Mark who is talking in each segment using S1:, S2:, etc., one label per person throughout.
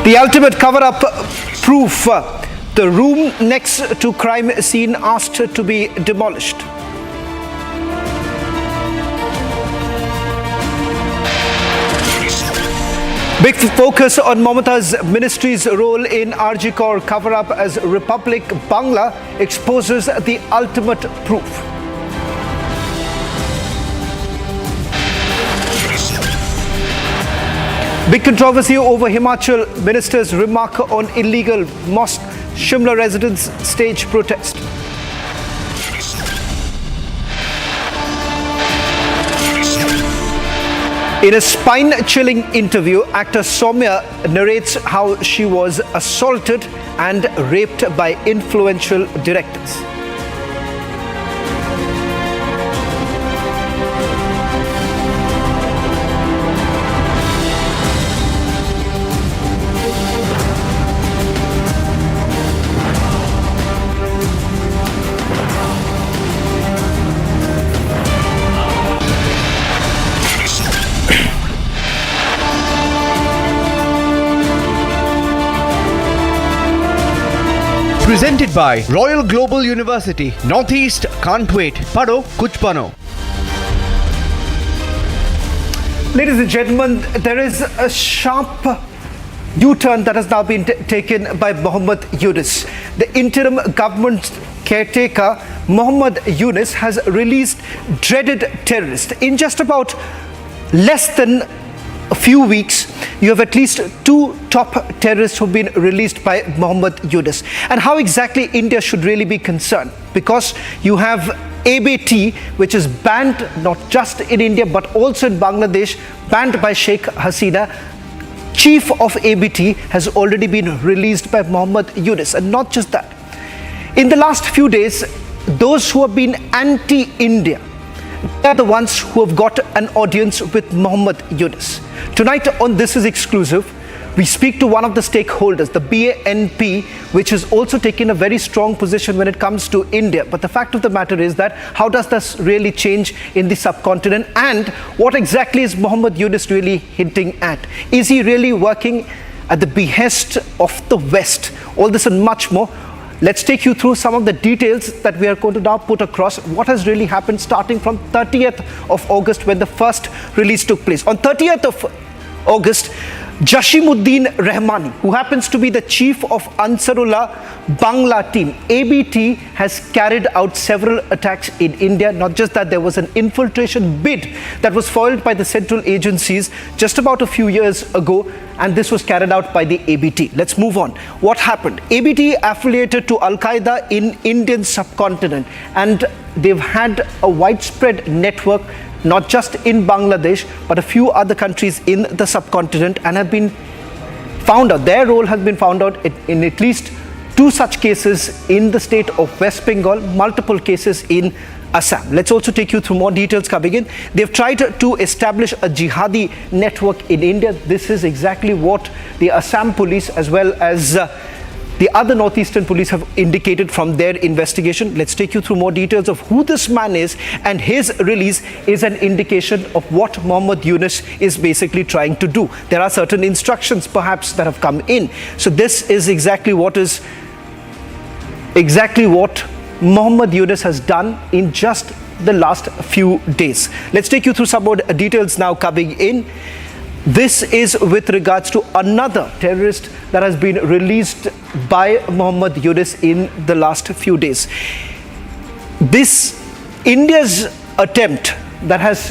S1: The ultimate cover-up proof. The room next to crime scene asked to be demolished. Big focus on Mamata's ministry's role in RG Kaur cover-up as Republic Bangla exposes the ultimate proof. Big controversy over Himachal minister's remark on illegal mosque. Shimla residents stage protest. In a spine-chilling interview, actor Soumya narrates how she was assaulted and raped by influential directors.
S2: Presented by Royal Global University. Northeast can't wait. Pado kuch bano.
S1: Ladies and gentlemen, there is a sharp U-turn that has now been taken by Mohammed Yunus. The interim government caretaker, Mohammed Yunus, has released dreaded terrorists. In just about less than a few weeks, you have at least 2 top terrorists who have been released by Mohammed Yunus. And how exactly India should really be concerned? Because you have ABT, which is banned not just in India but also in Bangladesh, banned by Sheikh Hasina. Chief of ABT has already been released by Mohammed Yunus. And not just that. In the last few days, those who have been anti-India, they are the ones who have got an audience with Mohammed Yunus. Tonight on This Is Exclusive, we speak to one of the stakeholders, the BNP, which has also taken a very strong position when it comes to India. But the fact of the matter is that how does this really change in the subcontinent, and what exactly is Mohammed Yunus really hinting at? Is he really working at the behest of the West? All this and much more. Let's take you through some of the details that we are going to now put across. What has really happened starting from 30th of August when the first release took place. On 30th of August, Jashimuddin Rahmani, who happens to be the chief of Ansarullah Bangla team, ABT, has carried out several attacks in India. Not just that, there was an infiltration bid that was foiled by the central agencies just about a few years ago, and this was carried out by the ABT. Let's move on. What happened? ABT affiliated to Al-Qaeda in Indian subcontinent, and they've had a widespread network not just in Bangladesh, but a few other countries in the subcontinent, and have been found out. Their role has been found out in at least 2 such cases in the state of West Bengal, multiple cases in Assam. Let's also take you through more details coming in. They've tried to establish a jihadi network in India. This is exactly what the Assam police as well as the other northeastern police have indicated from their investigation. Let's take you through more details of who this man is, and his release is an indication of what Mohammed Yunus is basically trying to do. There are certain instructions perhaps that have come in. So this is exactly what Mohammed Yunus has done in just the last few days. Let's take you through some more details now coming in. This is with regards to another terrorist that has been released by Mohammed Yunus in the last few days. This India's attempt that has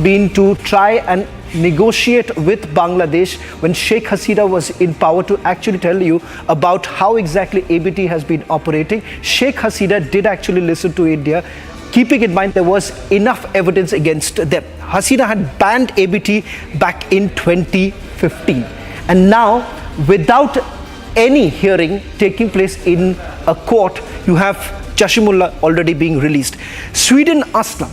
S1: been to try and negotiate with Bangladesh when Sheikh Hasina was in power, to actually tell you about how exactly ABT has been operating. Sheikh Hasina did actually listen to India, keeping in mind there was enough evidence against them. Hasina had banned ABT back in 2015. And now, without any hearing taking place in a court, you have Jashimuddin already being released. Sweden Aslam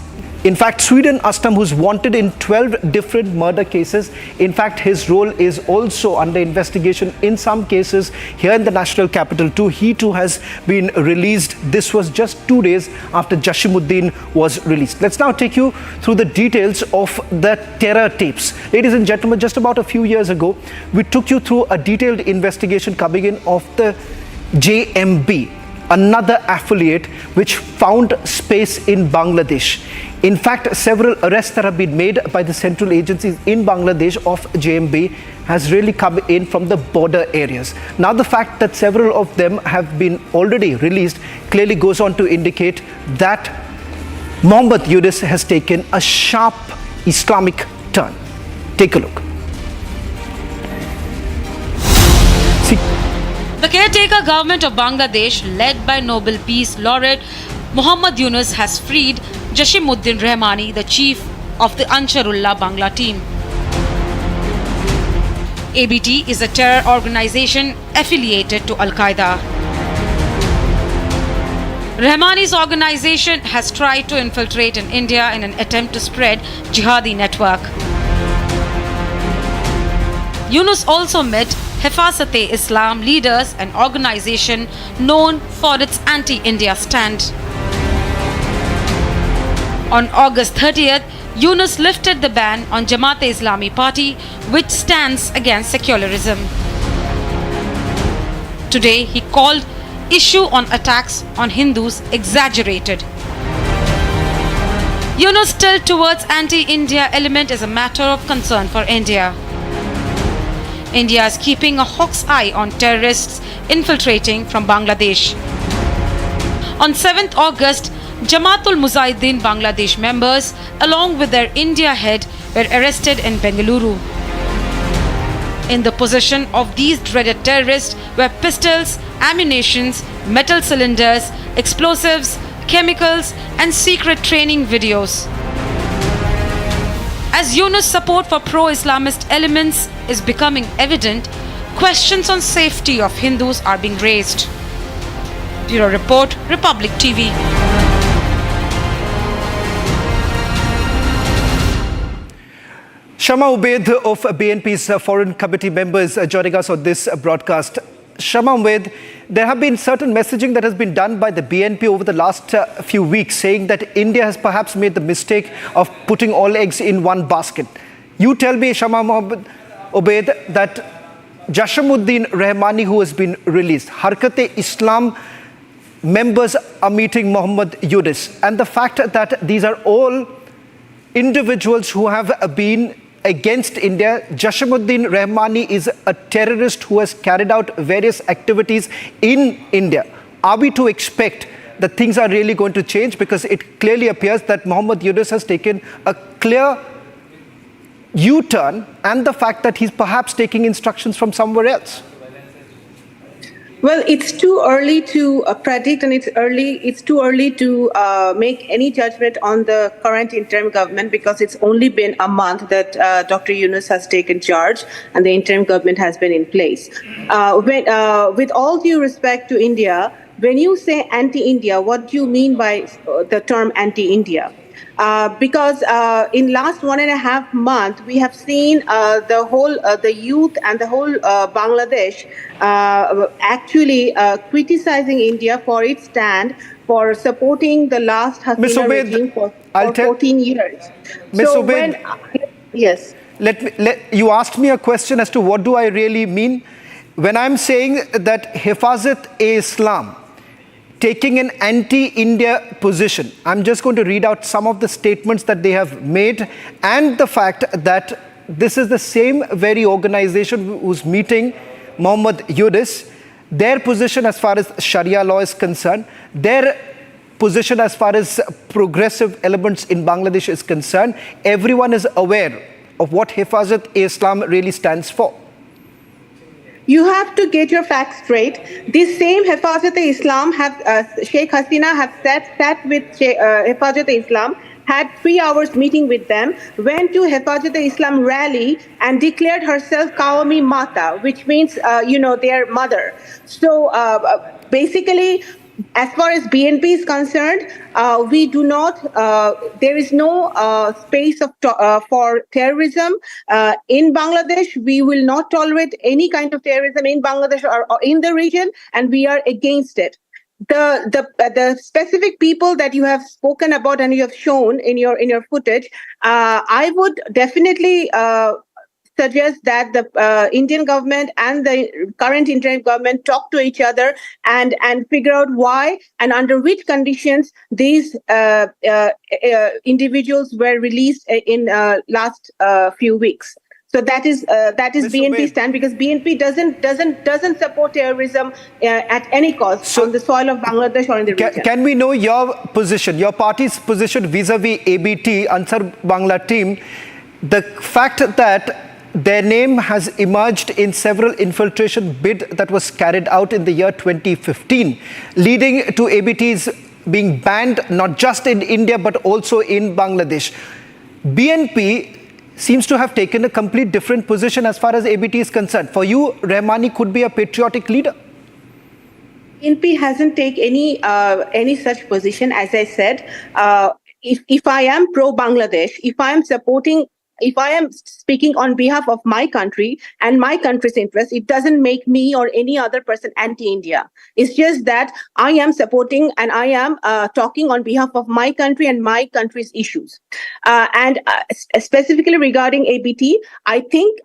S1: In fact, Sweden Astam, who's wanted in 12 different murder cases, in fact, his role is also under investigation in some cases here in the national capital too. He too has been released. This was just 2 days after Jashimuddin was released. Let's now take you through the details of the terror tapes. Ladies and gentlemen, just about a few years ago, we took you through a detailed investigation coming in of the JMB, another affiliate which found space in Bangladesh. In fact, several arrests that have been made by the central agencies in Bangladesh of JMB has really come in from the border areas. Now, the fact that several of them have been already released clearly goes on to indicate that Mohammed Yunus has taken a sharp Islamic turn. Take a look.
S3: The caretaker government of Bangladesh, led by Nobel Peace Laureate Mohammed Yunus, has freed Jashimuddin Rahmani, the chief of the Ansarullah Bangla team. ABT is a terror organization affiliated to Al-Qaeda. Rahmani's organization has tried to infiltrate in India in an attempt to spread jihadi network. Yunus also met Hifazat-e-Islam leaders, an organization known for its anti-India stand. On August 30th, Yunus lifted the ban on Jamaat-e-Islami party, which stands against secularism. Today, he called issue on attacks on Hindus exaggerated. Yunus' tilt towards anti-India element is a matter of concern for India. India is keeping a hawk's eye on terrorists infiltrating from Bangladesh. On 7th August, Jamaatul Mujahideen Bangladesh members, along with their India head, were arrested in Bengaluru. In the possession of these dreaded terrorists were pistols, ammunitions, metal cylinders, explosives, chemicals, and secret training videos. As Yunus' support for pro-Islamist elements is becoming evident, questions on safety of Hindus are being raised. Bureau Report, Republic TV.
S1: Shama Ubaid of BNP's Foreign Committee members joining us on this broadcast. Shama Ubaid, there have been certain messaging that has been done by the BNP over the last few weeks saying that India has perhaps made the mistake of putting all eggs in one basket. You tell me, Shama Ubaid, that Jashimuddin Rahmani, who has been released, Harkat-e-Islam members are meeting Mohammed Yunus, and the fact that these are all individuals who have been against India. Jashimuddin Rahmani is a terrorist who has carried out various activities in India. Are we to expect that things are really going to change? Because it clearly appears that Mohammed Yunus has taken a clear U-turn, and the fact that he's perhaps taking instructions from somewhere else.
S4: Well, it's too early to predict, and it's too early to make any judgment on the current interim government, because it's only been a month that Dr. Yunus has taken charge and the interim government has been in place. With all due respect to India, when you say anti-India, what do you mean by the term anti-India? Because in last 1.5 months, we have seen the youth and the whole Bangladesh actually criticizing India for its stand for supporting the last Hasina regime for 14 years.
S1: Ms. Ubaid,
S4: yes.
S1: You asked me a question as to what do I really mean. When I'm saying that Hifazat-e-Islam taking an anti-India position, I'm just going to read out some of the statements that they have made, and the fact that this is the same very organization who's meeting Mohammed Yunus. Their position as far as Sharia law is concerned, their position as far as progressive elements in Bangladesh is concerned, everyone is aware of what Hifazat-e-Islam really stands for.
S4: You have to get your facts straight. This same Hifazat-e-Islam Sheikh Hasina have sat with Hifazat-e-Islam, had 3 hours meeting with them, went to Hifazat-e-Islam rally and declared herself Mamata, which means, their mother. So basically, As far as BNP is concerned, we do not. There is no space for terrorism in Bangladesh. We will not tolerate any kind of terrorism in Bangladesh or in the region, and we are against it. The specific people that you have spoken about and you have shown in your footage, I would definitely suggest that the Indian government and the current interim government talk to each other and figure out why and under which conditions these individuals were released in last few weeks. So that is BNP stand, because BNP doesn't support terrorism at any cost on the soil of Bangladesh or in the region.
S1: Can we know your position, your party's position vis-a-vis ABT, Ansar Bangla team, the fact that their name has emerged in several infiltration bid that was carried out in the year 2015, leading to ABT's being banned not just in India but also in Bangladesh. BNP seems to have taken a complete different position as far as ABT is concerned. For you, Rahmani could be a patriotic leader?
S4: BNP hasn't taken any such position. As I said, if I am pro-Bangladesh, if I am speaking on behalf of my country and my country's interest, it doesn't make me or any other person anti-India. It's just that I am supporting and I am talking on behalf of my country and my country's issues. And specifically regarding ABT, I think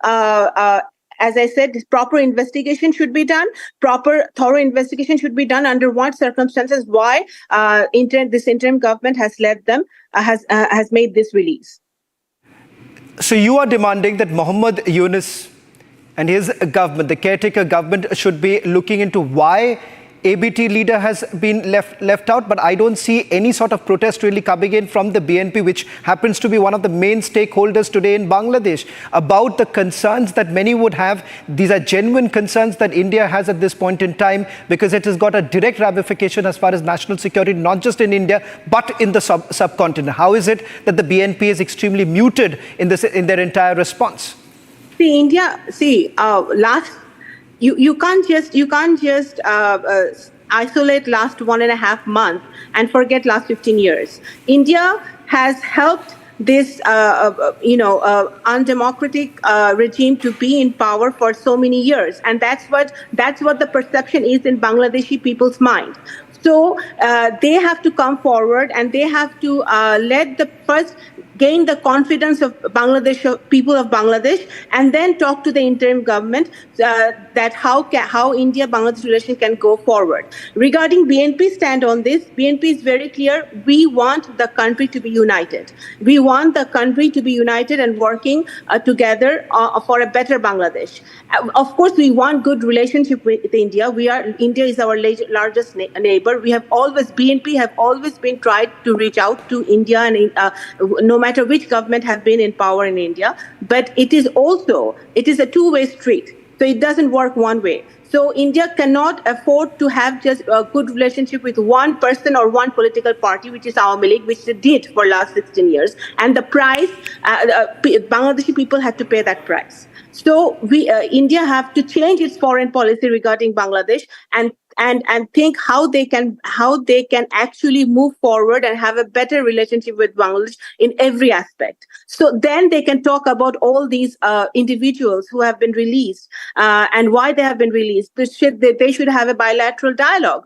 S4: as I said, proper investigation should be done. Proper, thorough investigation should be done under what circumstances, why this interim government has led them, has made this release.
S1: So you are demanding that Muhammad Yunus and his government, the caretaker government, should be looking into why ABT leader has been left out, but I don't see any sort of protest really coming in from the BNP, which happens to be one of the main stakeholders today in Bangladesh, about the concerns that many would have. These are genuine concerns that India has at this point in time, because it has got a direct ramification as far as national security, not just in India, but in the subcontinent. How is it that the BNP is extremely muted in their entire response?
S4: See, India, You can't just isolate last 1.5 months and forget last 15 years. India has helped this undemocratic regime to be in power for so many years, and that's what the perception is in Bangladeshi people's mind. So they have to come forward and they have to gain the confidence of people of Bangladesh, and then talk to the interim government that how India-Bangladesh relation can go forward. Regarding BNP's stand on this, BNP is very clear. We want the country to be united. We want the country to be united and working together for a better Bangladesh. Of course, we want good relationship with India. India is our largest neighbor. BNP have always been tried to reach out to India, and no matter which government have been in power in India. But it is a two-way street. So it doesn't work one way. So India cannot afford to have just a good relationship with one person or one political party, which is Awami League, which they did for last 16 years. And the price, Bangladeshi people had to pay that price. So India have to change its foreign policy regarding Bangladesh and think how they can actually move forward and have a better relationship with Bangladesh in every aspect. So then they can talk about all these individuals who have been released and why they have been released. They should have a bilateral dialogue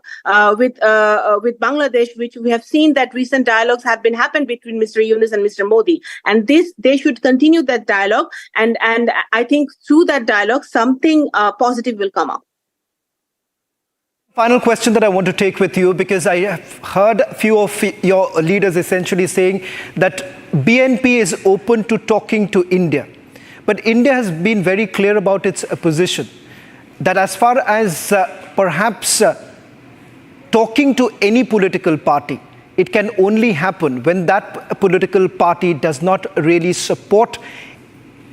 S4: with Bangladesh, which we have seen that recent dialogues have been happened between Mr. Yunus and Mr. Modi, and they should continue that dialogue. And I think through that dialogue something positive will come up.
S1: Final question that I want to take with you, because I have heard a few of your leaders essentially saying that BNP is open to talking to India. But India has been very clear about its position, that as far as perhaps talking to any political party, it can only happen when that political party does not really support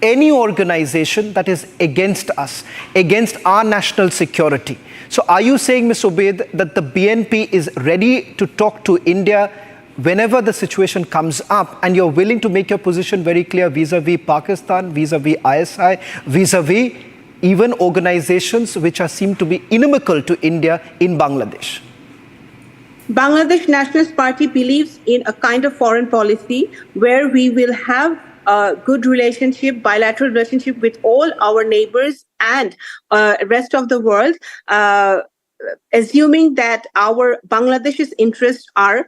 S1: any organization that is against us, against our national security. So are you saying, Ms. Obaid, that the BNP is ready to talk to India whenever the situation comes up, and you're willing to make your position very clear vis-a-vis Pakistan, vis-a-vis ISI, vis-a-vis even organizations which seem to be inimical to India in Bangladesh?
S4: Bangladesh Nationalist Party believes in a kind of foreign policy where we will have a good relationship, bilateral relationship with all our neighbors and rest of the world, assuming that our Bangladesh's interests are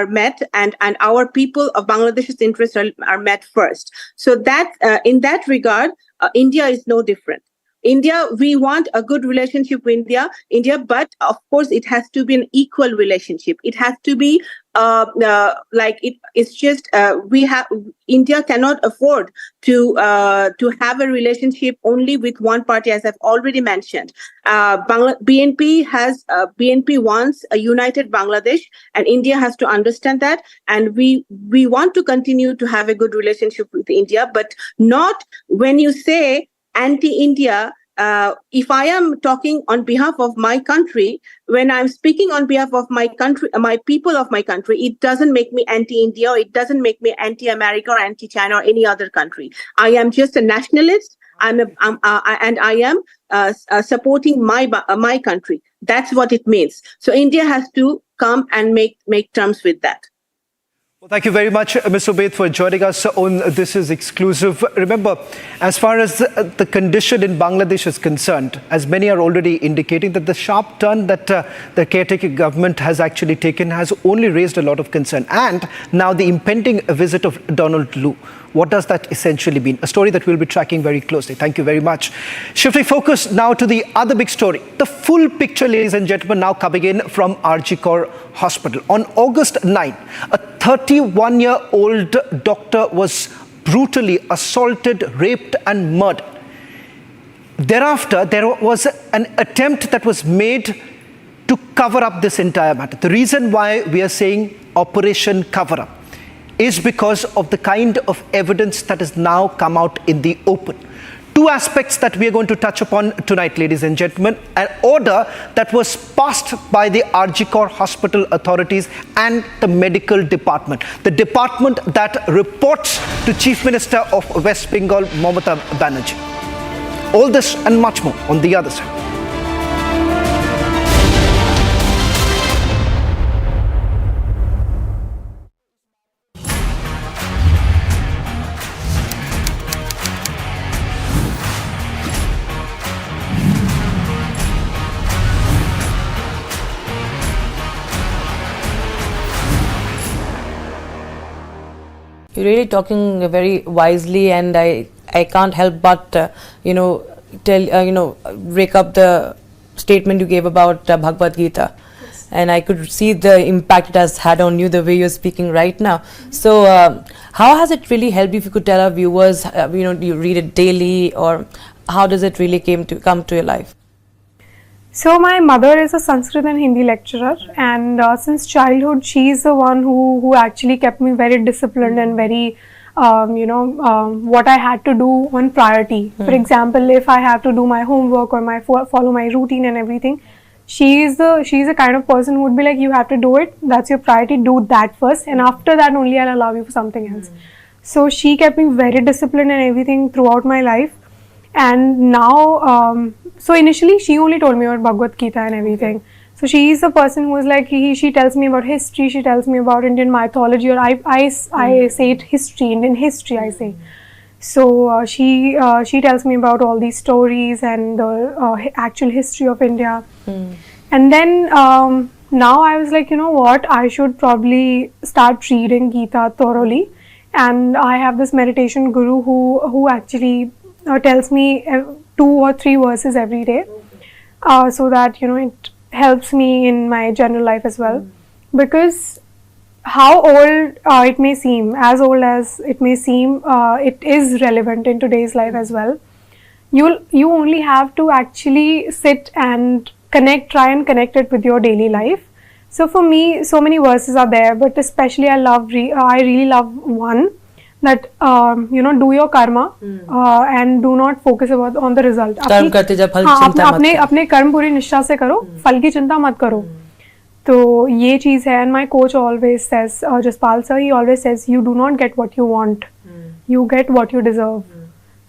S4: met and our people of Bangladesh's interests are met first. So that in that regard, India is no different. India, we want a good relationship with India, but of course it has to be an equal relationship. It has to be like it's just India cannot afford to have a relationship only with one party, as I've already mentioned. BNP wants a united Bangladesh, and India has to understand that. And we want to continue to have a good relationship with India, but not when you say anti-India. If I am talking on behalf of my country, when I'm speaking on behalf of my country, my people of my country, it doesn't make me anti-India, or it doesn't make me anti-America or anti-China or any other country. I am just a nationalist. And I am supporting my country. That's what it means. So India has to come and make terms with that.
S1: Well, thank you very much, Ms. Ubaid, for joining us on This Is Exclusive. Remember, as far as the condition in Bangladesh is concerned, as many are already indicating, that the sharp turn that the caretaker government has actually taken has only raised a lot of concern. And now the impending visit of Donald Lu. What does that essentially mean? A story that we'll be tracking very closely. Thank you very much. Shifting focus now to the other big story. The full picture, ladies and gentlemen, now coming in from RG Hospital. On August 9, a 31-year-old doctor was brutally assaulted, raped and murdered. Thereafter, there was an attempt that was made to cover up this entire matter. The reason why we are saying Operation Cover Up is because of the kind of evidence that has now come out in the open. Two aspects that we are going to touch upon tonight, ladies and gentlemen. An order that was passed by the RG Hospital authorities and the medical department. The department that reports to Chief Minister of West Bengal, Mamata Banerjee. All this and much more on the other side.
S5: You're really talking very wisely, and I can't help but break up the statement you gave about Bhagavad Gita. Yes. And I could see the impact it has had on you, the way you're speaking right now. So how has it really helped you? If you could tell our viewers, you read it daily, or how does it really come to your life?
S6: So my mother is a Sanskrit and Hindi lecturer, and since childhood she is the one who actually kept me very disciplined and very what I had to do on priority. For example, if I have to do my homework or follow my routine and everything, she's the kind of person who would be like, you have to do it, that's your priority, do that first, and after that only I'll allow you for something else. So she kept me very disciplined and everything throughout my life. And now so initially she only told me about Bhagavad Gita and everything. So she is the person who is like, she tells me about history, she tells me about Indian mythology, or I say it history, Indian history I say. So she tells me about all these stories and the actual history of India. And then now I was like, you know what, I should probably start reading Gita thoroughly. And I have this meditation guru who actually tells me 2 or 3 verses every day, so that it helps me in my general life as well. Because how old it may seem, as old as it may seem, it is relevant in today's life as well. You only have to actually sit and try and connect it with your daily life. So for me, so many verses are there, but especially I really love one, that do your karma and do not focus on the result. अपने कर्म पूरी निष्ठा से करो, फल की चिंता मत करो. तो ये चीज है. And my coach always says, Jaspal sir, he always says, you do not get what you want, you get what you deserve.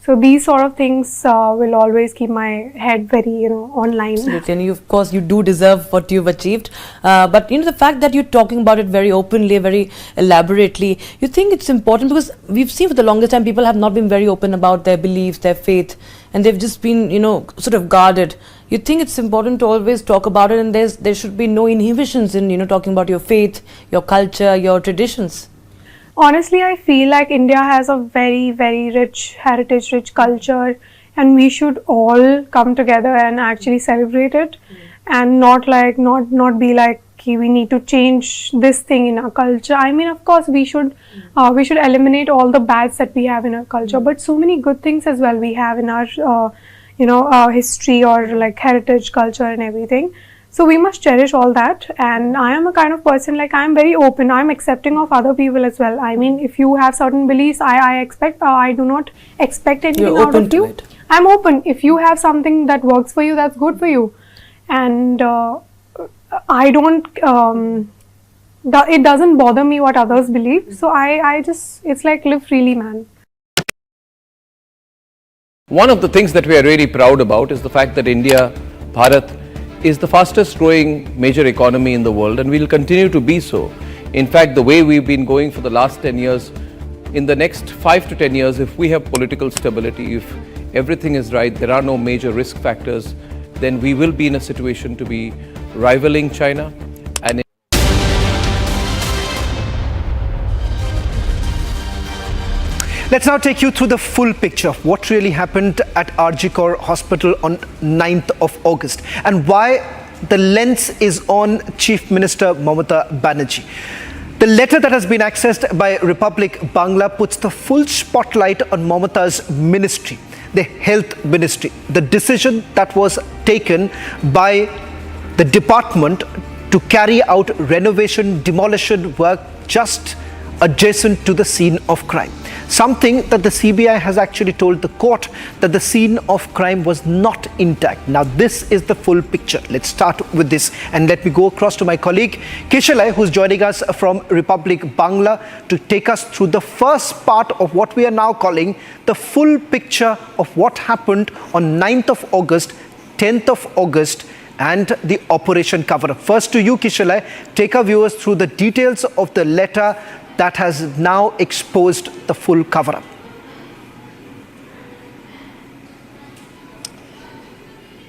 S6: So these sort of things will always keep my head very, online.
S5: Absolutely, and of course you do deserve what you've achieved. But the fact that you're talking about it very openly, very elaborately, you think it's important because we've seen for the longest time people have not been very open about their beliefs, their faith, and they've just been, sort of guarded. You think it's important to always talk about it, and there should be no inhibitions in, talking about your faith, your culture, your traditions.
S6: Honestly, I feel like India has a very, very rich heritage, rich culture, and we should all come together and actually celebrate it, and not be like, "Okay, we need to change this thing in our culture." I mean, of course, we should eliminate all the bads that we have in our culture, but so many good things as well we have in our history or like heritage, culture, and everything. So we must cherish all that, and I am a kind of person like I am very open. I am accepting of other people as well. I mean, if you have certain beliefs, I do not expect anything out of you. I'm open. If you have something that works for you, that's good for you, and I don't. It doesn't bother me what others believe. So it's like live freely, man.
S7: One of the things that we are really proud about is the fact that India, Bharat, is the fastest growing major economy in the world, and will continue to be so. In fact, the way we've been going for the last 10 years, in the next 5 to 10 years, if we have political stability, if everything is right, there are no major risk factors, then we will be in a situation to be rivaling China. And
S1: Let's now take you through the full picture of what really happened at RG Hospital on 9th of August and why the lens is on Chief Minister Mamata Banerjee. The letter that has been accessed by Republic Bangla puts the full spotlight on Mamata's ministry, the health ministry, the decision that was taken by the department to carry out renovation, demolition work just adjacent to the scene of crime. Something that the CBI has actually told the court that the scene of crime was not intact. Now this is the full picture. Let's start with this and let me go across to my colleague Kishalai, who's joining us from Republic Bangla to take us through the first part of what we are now calling the full picture of what happened on 9th of August, 10th of August and the operation cover-up. First to you, Kishalai, take our viewers through the details of the letter that has now exposed the full cover-up.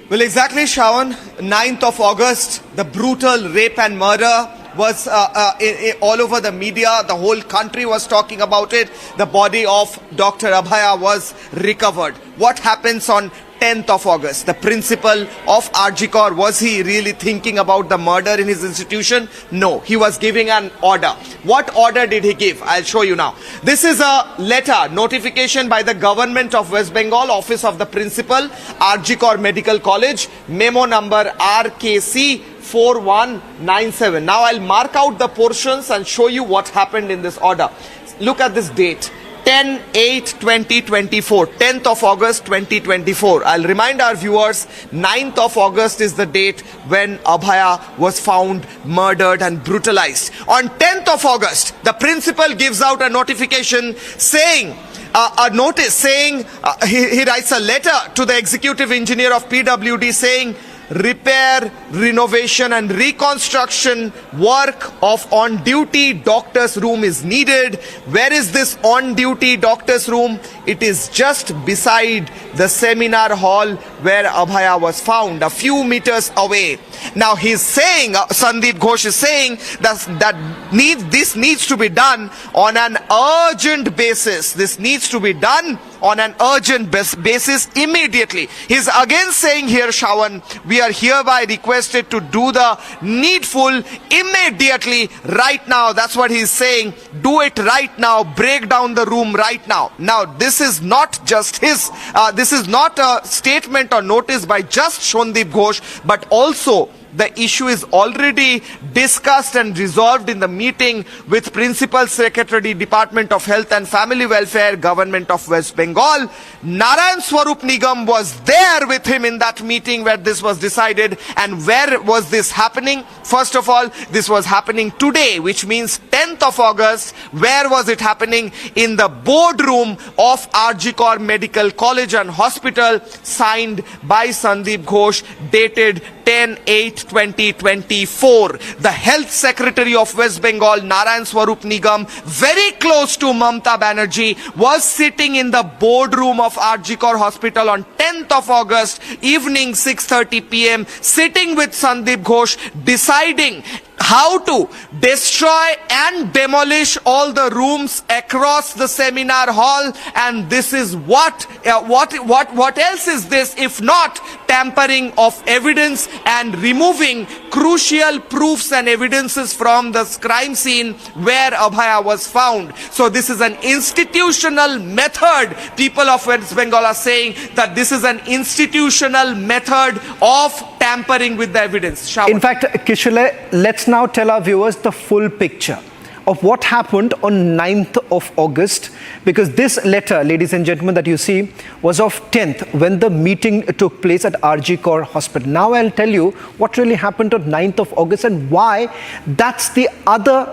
S8: Well, exactly, Shravan. 9th of August, the brutal rape and murder was all over the media. The whole country was talking about it. The body of Dr. Abhaya was recovered. What happens on 10th of August? The principal of RG, was he really thinking about the murder in his institution? No, he was giving an order. What order did he give? I'll show you now. This is a letter, notification by the government of West Bengal, Office of the Principal, RG Medical College, memo number RKC 4197. Now I'll mark out the portions and show you what happened in this order. Look at this date. 10/8/2024, 10th of August 2024. I'll remind our viewers, 9th of August is the date when Abhaya was found murdered and brutalized. On 10th of August, the principal gives out a notification saying, a notice saying, he writes a letter to the executive engineer of PWD saying, repair, renovation and reconstruction work of on-duty doctor's room is needed. Where is this on-duty doctor's room? It is just beside the seminar hall where Abhaya was found, a few meters away. Now he's saying, Sandeep Ghosh is saying that this needs to be done on an urgent basis. This needs to be done on an urgent basis immediately. He's again saying here, Shravan, we are hereby requested to do the needful immediately, right now. That's what he's saying. Do it right now. Break down the room right now. Now, this is not just this is not a statement or notice by just Sandeep Ghosh, but also the issue is already discussed and resolved in the meeting with Principal Secretary, Department of Health and Family Welfare, Government of West Bengal. Narayan Swarup Nigam was there with him in that meeting where this was decided. And where was this happening? First of all, this was happening today, which means 10th of August. Where was it happening? In the boardroom of RG Kar Medical College and Hospital, signed by Sandeep Ghosh, dated 10/8/2024. The Health Secretary of West Bengal, Narayan Swarup Nigam, very close to Mamata Banerjee, was sitting in the boardroom of RG Kar Hospital on 10th of August, evening 6:30 p.m., sitting with Sandeep Ghosh, deciding how to destroy and demolish all the rooms across the seminar hall. And this is what else is this if not tampering of evidence and removing crucial proofs and evidences from the crime scene where Abhaya was found. So this is an institutional method. People of West Bengal are saying that this is an institutional method of tampering with the evidence.
S1: In fact, Kishore, let's now tell our viewers the full picture of what happened on 9th of August, because this letter, ladies and gentlemen, that you see was of 10th when the meeting took place at RG Kar Hospital. Now I'll tell you what really happened on 9th of August and why that's the other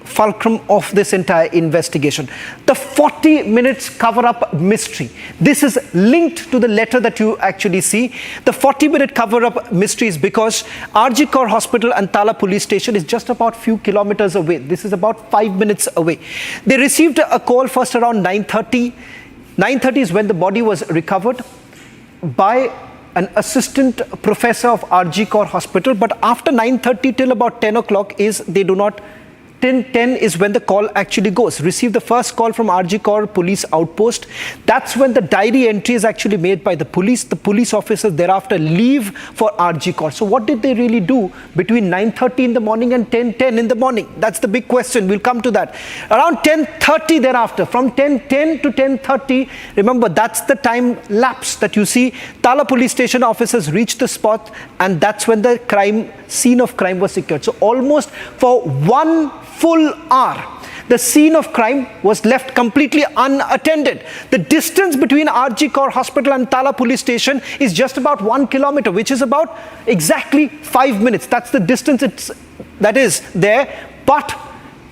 S1: fulcrum of this entire investigation. The 40 minutes cover-up mystery. This is linked to the letter that you actually see. The 40-minute cover-up mystery is because RG Kar Hospital and Tala police station is just about few kilometers away. This is about 5 minutes away. They received a call first around 9:30. 9:30 is when the body was recovered by an assistant professor of RG Kar Hospital. But after 9:30 till about 10 o'clock is they do not 10:10 is when the call actually goes. Receive the first call from RG Kar police outpost. That's when the diary entry is actually made by the police. The police officers thereafter leave for RG Kar. So what did they really do between 9:30 in the morning and 10:10 in the morning? That's the big question. We'll come to that. Around 10:30 thereafter, from 10:10 to 10:30, remember that's the time lapse that you see. Tala police station officers reach the spot and that's when the scene of crime was secured. So almost for 1 full hour, the scene of crime was left completely unattended. The distance between RG Kar Hospital and Tala police station is just about 1 kilometer, which is about exactly 5 minutes. That's the distance that is there. But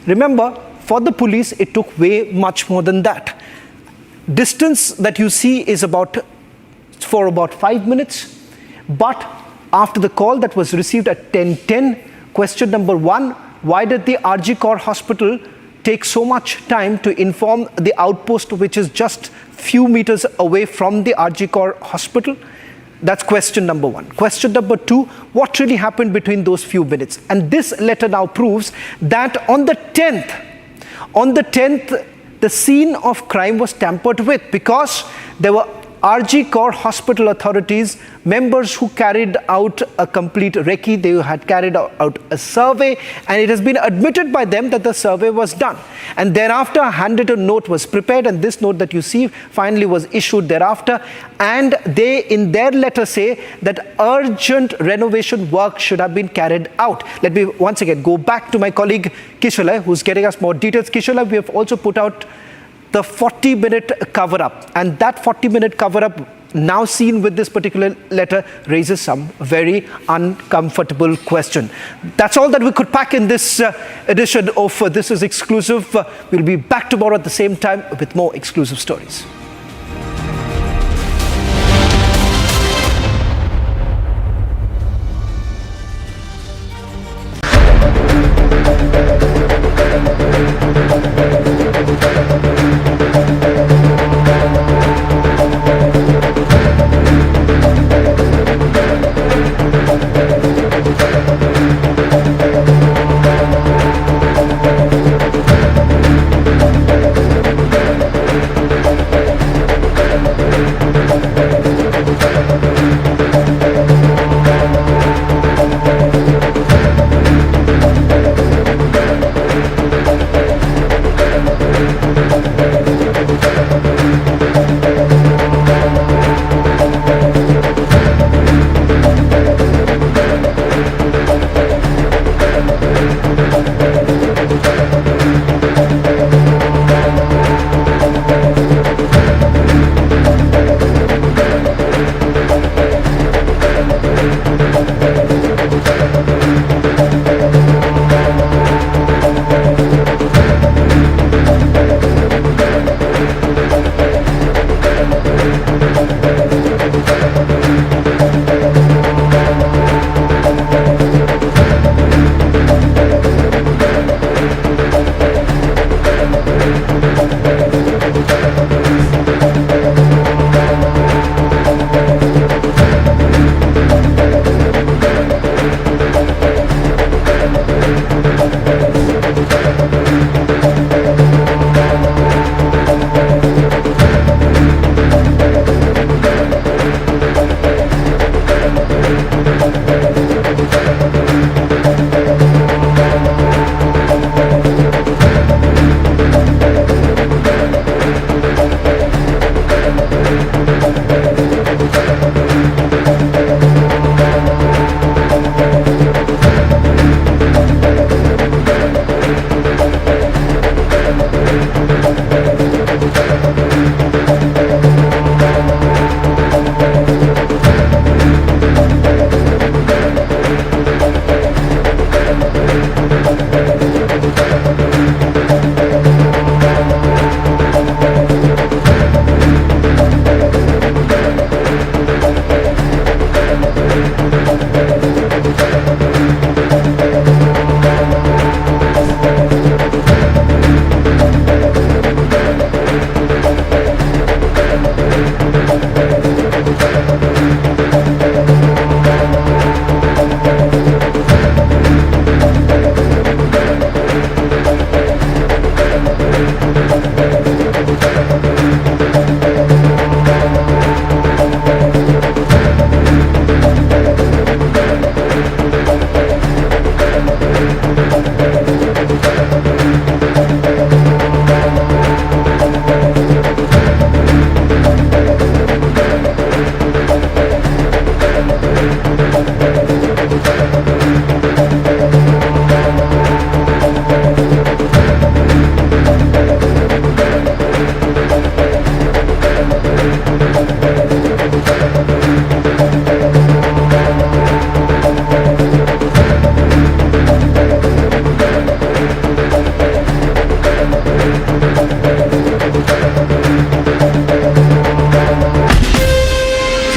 S1: remember, for the police, it took way much more than that. Distance that you see is for about 5 minutes. But after the call that was received at 10:10, question number 1, why did the RG Kar Hospital take so much time to inform the outpost, which is just few meters away from the RG Kar Hospital? That's question number 1. Question number 2, what really happened between those few minutes? And this letter now proves that on the 10th, the scene of crime was tampered with because there were RG Kar Hospital authorities, members who carried out a complete recce. They had carried out a survey, and it has been admitted by them that the survey was done. And thereafter, a handwritten note was prepared, and this note that you see finally was issued thereafter. And they, in their letter, say that urgent renovation work should have been carried out. Let me once again go back to my colleague Kishore, who's getting us more details. Kishore, we have also put out the 40-minute cover-up, and that 40-minute cover-up now seen with this particular letter raises some very uncomfortable question. That's all that we could pack in this edition of This Is Exclusive. We'll be back tomorrow at the same time with more exclusive stories.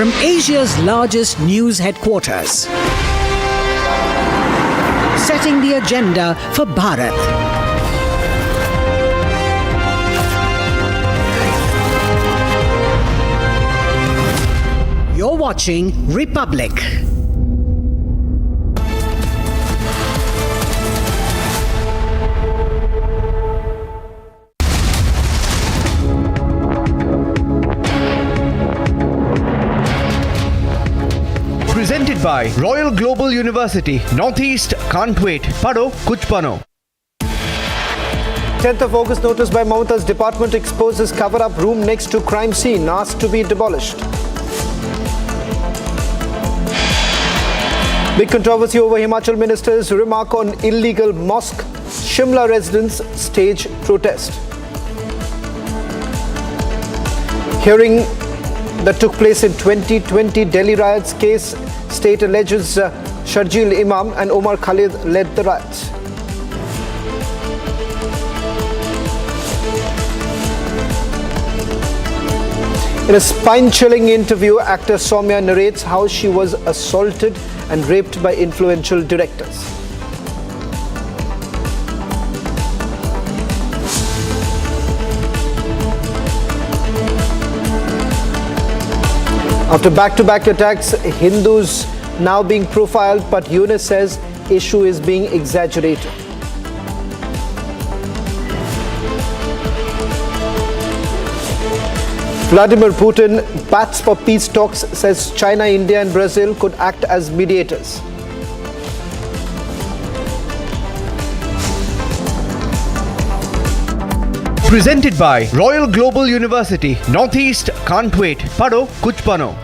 S9: from Asia's largest news headquarters. Setting the agenda for Bharat. You're watching Republic.
S2: Presented by Royal Global University. Northeast can't wait. Pado kuch bano.
S1: 10th of August notice by Mamata's department exposes cover-up room next to crime scene, asked to be demolished. Big controversy over Himachal minister's remark on illegal mosque. Shimla residents stage protest. Hearing that took place in 2020 Delhi riots case, state alleges Sharjeel Imam and Omar Khalid led the riots. In a spine-chilling interview, actor Soumya narrates how she was assaulted and raped by influential directors. After back-to-back attacks, Hindus now being profiled, but Yunus says issue is being exaggerated. Vladimir Putin bats for peace talks, says China, India and Brazil could act as mediators.
S2: Presented by Royal Global University. Northeast can't wait. Pado kuch bano.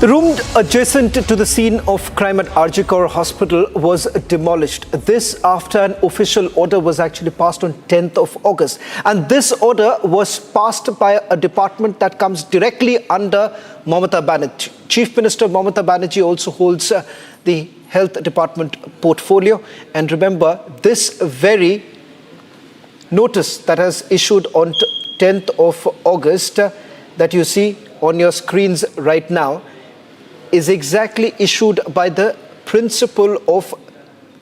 S1: The room adjacent to the scene of crime at Arjikor Hospital was demolished. This after an official order was actually passed on 10th of August. And this order was passed by a department that comes directly under Mamata Banerjee. Chief Minister Mamata Banerjee also holds the health department portfolio. And remember, this very notice that has issued on 10th of August that you see on your screens right now is exactly issued by the principal of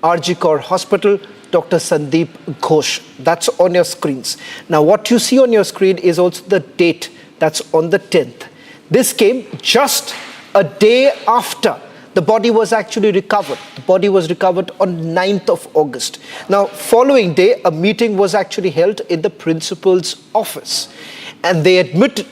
S1: Arjikor Hospital, Dr. Sandeep Ghosh. That's on your screens. Now, what you see on your screen is also the date. That's on the 10th. This came just a day after the body was actually recovered. The body was recovered on 9th of August. Now, following day, a meeting was actually held in the principal's office. And they admitted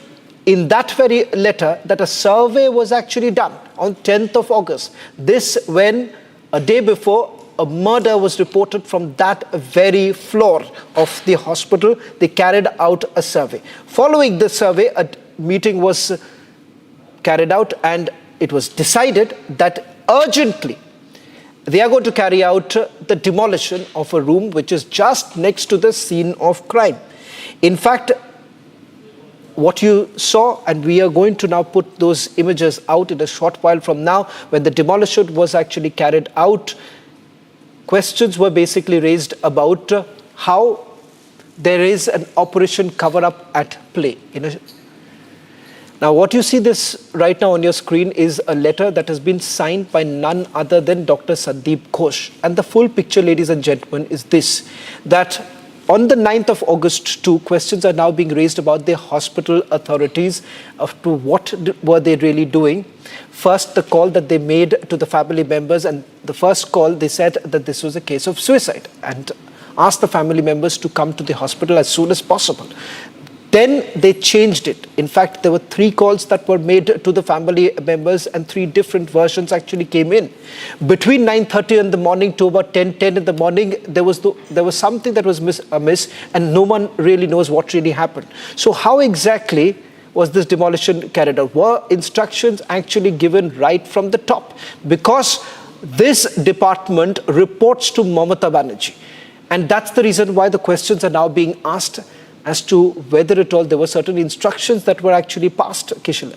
S1: in that very letter that a survey was actually done on 10th of August. This when a day before a murder was reported from that very floor of the hospital. They carried out a survey. Following the survey, a meeting was carried out and it was decided that urgently they are going to carry out the demolition of a room which is just next to the scene of crime. In fact, what you saw, and we are going to now put those images out in a short while from now, when the demolition was actually carried out, questions were basically raised about how there is an operation cover-up at play. Now, what you see this right now on your screen is a letter that has been signed by none other than Dr. Sandeep Ghosh. And the full picture, ladies and gentlemen, is this, that on the 9th of August, too, questions are now being raised about the hospital authorities as to what were they really doing. First, the call that they made to the family members, and the first call, they said that this was a case of suicide and asked the family members to come to the hospital as soon as possible. Then they changed it. In fact, there were 3 calls that were made to the family members and 3 different versions actually came in. Between 9:30 in the morning to about 10:10 in the morning, there was something that was amiss and no one really knows what really happened. So how exactly was this demolition carried out? Were instructions actually given right from the top? Because this department reports to Mamata Banerjee. And that's the reason why the questions are now being asked as to whether at all there were certain instructions that were actually passed, Kishila.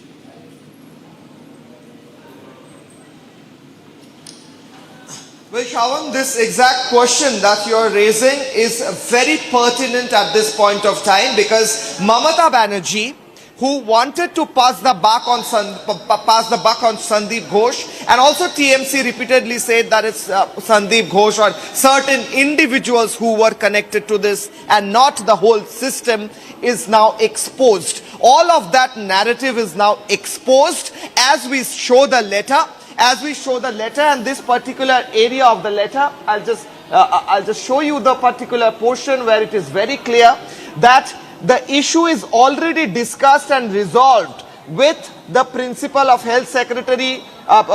S8: Well, Shravan, this exact question that you are raising is very pertinent at this point of time because Mamata Banerjee who wanted to pass the buck on Sandeep Ghosh, and also TMC repeatedly said that it's Sandeep Ghosh or certain individuals who were connected to this and not the whole system, is now exposed. All of that narrative is now exposed as we show the letter. And this particular area of the letter, I'll just show you the particular portion where it is very clear that the issue is already discussed and resolved with the Principal of Health Secretary,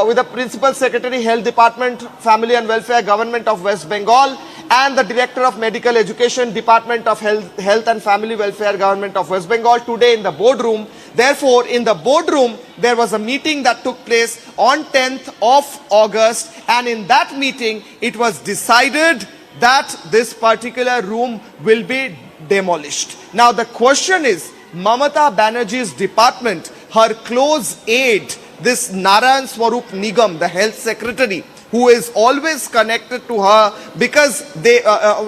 S8: with the Principal Secretary, Health Department, Family and Welfare, Government of West Bengal, and the Director of Medical Education, Department of Health and Family Welfare, Government of West Bengal, today in the boardroom. Therefore, in the boardroom, there was a meeting that took place on 10th of August, and in that meeting, it was decided that this particular room will be demolished. Now, the question is, Mamata Banerjee's department, her close aide, this Narayan Swarup Nigam, the health secretary, who is always connected to her, because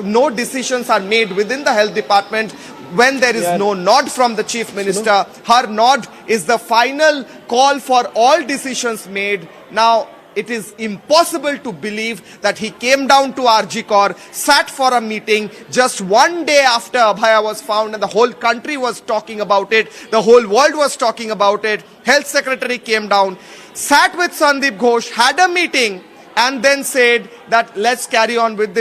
S8: no decisions are made within the health department when there is no nod from the chief minister. Her nod is the final call for all decisions made. Now, it is impossible to believe that he came down to RG Kor, sat for a meeting just one day after Abhaya was found, and the whole country was talking about it. The whole world was talking about it. Health secretary came down, sat with Sandeep Ghosh, had a meeting, and then said that let's carry on with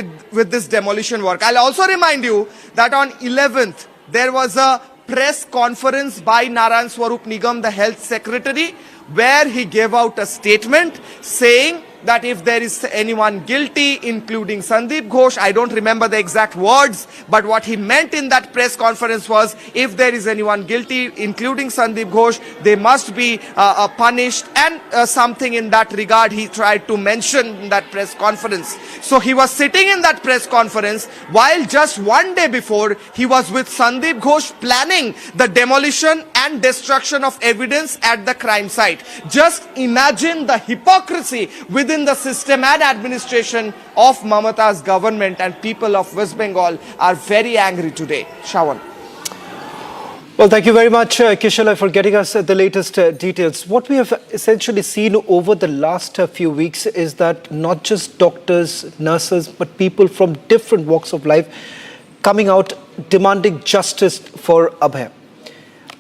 S8: this demolition work. I'll also remind you that on 11th, there was a press conference by Narayan Swarup Nigam, the health secretary, where he gave out a statement saying that if there is anyone guilty, including Sandeep Ghosh, I don't remember the exact words, but what he meant in that press conference was, if there is anyone guilty, including Sandeep Ghosh, they must be punished, and something in that regard he tried to mention in that press conference. So he was sitting in that press conference while just one day before he was with Sandeep Ghosh planning the demolition and destruction of evidence at the crime site. Just imagine the hypocrisy within the system and administration of Mamata's government, and people of West Bengal are very angry today. Shawan.
S1: Well, thank you very much, Kishala, for getting us the latest details. What we have essentially seen over the last few weeks is that not just doctors, nurses, but people from different walks of life coming out demanding justice for Abhay.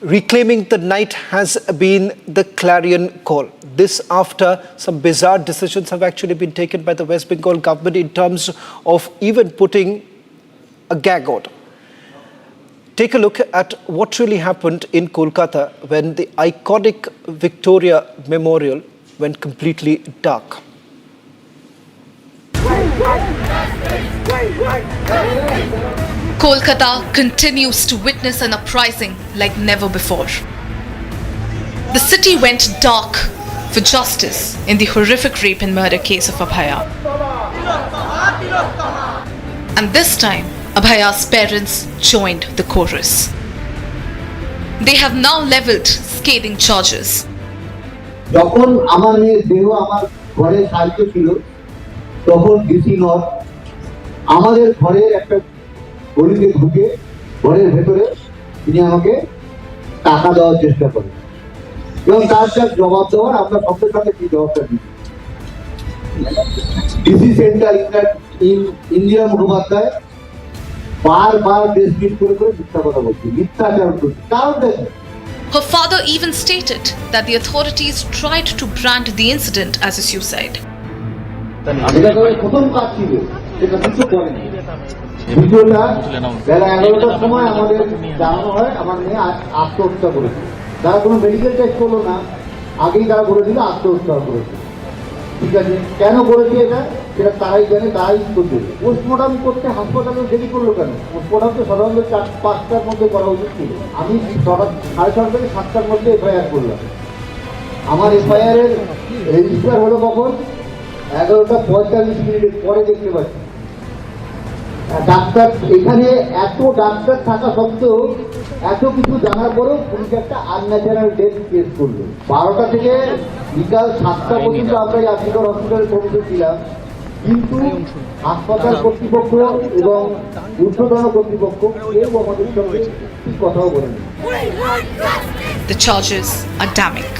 S1: Reclaiming the night has been the clarion call. This after some bizarre decisions have actually been taken by the West Bengal government in terms of even putting a gag order. Take a look at what really happened in Kolkata when the iconic Victoria Memorial went completely dark.
S10: Kolkata continues to witness an uprising like never before. The city went dark for justice in the horrific rape and murder case of Abhaya. And this time, Abhaya's parents joined the chorus. They have now leveled scathing charges.
S11: যখন আমার মেয়ের দেহ আমার ঘরে সাহিত্য ছিল, তখন DC not আমাদের ঘরের একটা গলিতে ঢুকে ঘরের ভেতরে তিনি আমাকে টাকা দেওয়ার চেষ্টা করেন, এবং তার যা জবাব দেওয়ার আমরা সঙ্গে সঙ্গে কি জবাবটা দিই। ডিসি সেন্টার ইন্ডিয়া মুখোপাধ্যায় বারবার প্রেসমিট করে মিথ্যা কথা বলছে, মিথ্যাচার করছে। কারণ দেখেন,
S10: her father even stated that the authorities tried to brand the incident as a suicide.
S11: প্রথম কাজ ছিল সেটা কিছু করেনি। ভিডিওটা বেলা 11টার সময় আমাদের জানানো হয় আমার মেয়ে আত্মহত্যা করেছে। তারা কোনো মেডিকেল টেস্ট করলো না, আগেই তারা বলেছিল আত্মহত্যা করেছে। ঠিক আছে, কেন করেছে এটা সেটা তারাই জানে, তারাই উত্তর দেবে। পোস্টমর্টম করতে হাসপাতালে দেরি করলো কেন? পোস্টমর্টম তো সাধারণত 4-5টার মধ্যে করা উচিত ছিল। আমি 6:30 থেকে 7টার মধ্যে এফআইআর করলাম। আমার এফআইআর এর রেজিস্টার হলো কখন? 11:45 পরে দেখতে পাচ্ছি। ডাক্তার এখানে এত ডাক্তার থাকা সত্ত্বেও এত কিছু জানার পরেও পুলিশ একটা আনন্যাচারাল ডেথ কেস করলো। 12টা থেকে বিকাল 7টা পর্যন্ত আমরা আর্জিকর হসপিটালে পৌঁছেছিলাম, কিন্তু হাসপাতাল কর্তৃপক্ষ এবং ঊর্ধ্বতন কর্তৃপক্ষ কেউ আমাদের সঙ্গে কথাও বলেনি।
S10: The charges are damning.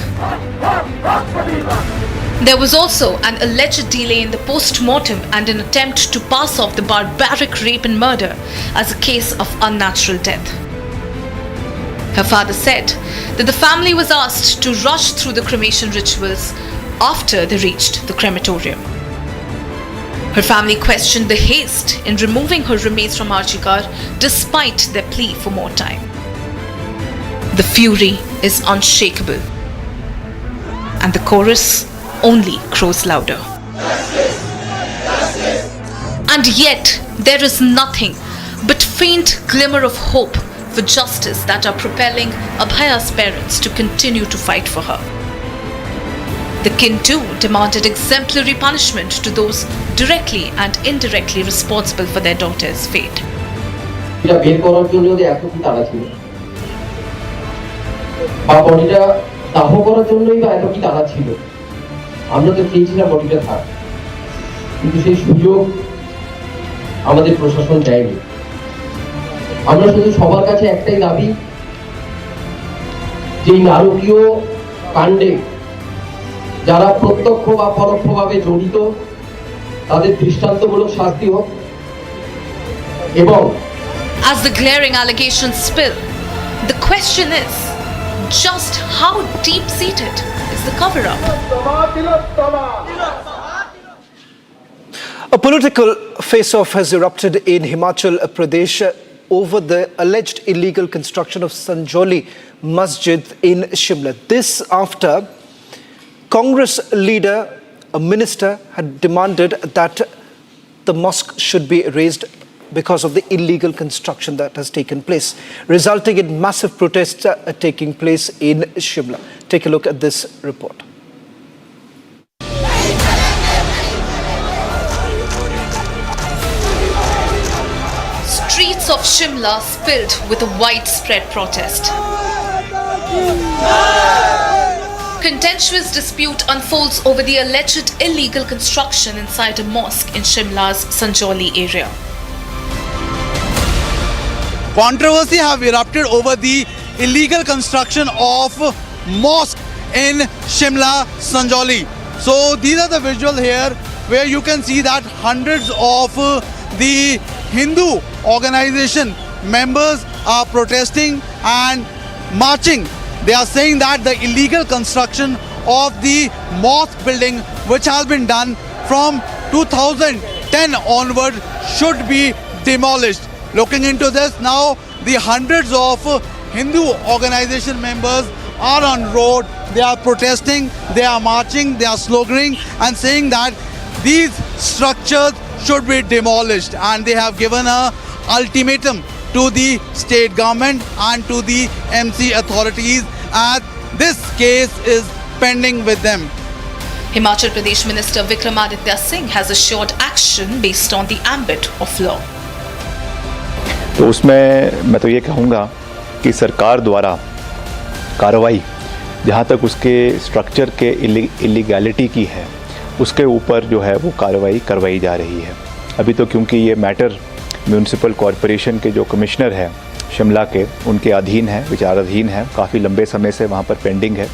S10: There was also an alleged delay in the post-mortem and an attempt to pass off the barbaric rape and murder as a case of unnatural death. Her father said that the family was asked to rush through the cremation rituals after they reached the crematorium. Her family questioned the haste in removing her remains from Archikar despite their plea for more time. The fury is unshakable, and the chorus only grows louder. And yet, there is nothing but faint glimmer of hope for justice that are propelling Abhaya's parents to continue to fight for her. The kin too demanded exemplary punishment to those directly and indirectly responsible for their daughter's fate.
S12: আমরা তো চেয়েছিলাম বডিটা থাক, কিন্তু সেই সুযোগ আমাদের প্রশাসন দেয়নি। আমরা শুধু সবার কাছে একটাই দাবি, যে নারকীয় কাণ্ডে যারা প্রত্যক্ষ বা পরোক্ষভাবে জড়িত তাদের দৃষ্টান্তমূলক শাস্তি হোক এবং
S10: As the glaring allegations spill, the question is, just how deep-seated is the cover-up?
S1: A political face-off has erupted in Himachal Pradesh over the alleged illegal construction of Sanjoli Masjid in Shimla. This after Congress leader, a minister, had demanded that the mosque should be razed because of the illegal construction that has taken place, resulting in massive protests taking place in Shimla. Take a look at this report.
S10: Streets of Shimla filled with a widespread protest. Contentious dispute unfolds over the alleged illegal construction inside a mosque in Shimla's Sanjoli area.
S13: Controversy have erupted over the illegal construction of mosque in Shimla, Sanjoli. So these are the visuals here where you can see that hundreds of the Hindu organization members are protesting and marching. They are saying that the illegal construction of the mosque building, which has been done from 2010 onward, should be demolished. Looking into this now, the hundreds of Hindu organization members are on road. They are protesting, they are marching, they are sloganing and saying that these structures should be demolished, and they have given a ultimatum to the state government and to the MC authorities as this case is pending with them.
S10: Himachal Pradesh Minister Vikramaditya Singh has assured action based on the ambit of law.
S14: तो उसमें मैं तो ये कहूँगा कि सरकार द्वारा कार्रवाई जहाँ तक उसके स्ट्रक्चर के इलीगैलिटी की है उसके ऊपर जो है वो कार्रवाई करवाई जा रही है। अभी तो क्योंकि ये मैटर म्यूनिसिपल कॉरपोरेशन के जो कमिश्नर हैं शिमला के, उनके अधीन है, विचाराधीन है, काफ़ी लंबे समय से वहाँ पर पेंडिंग है,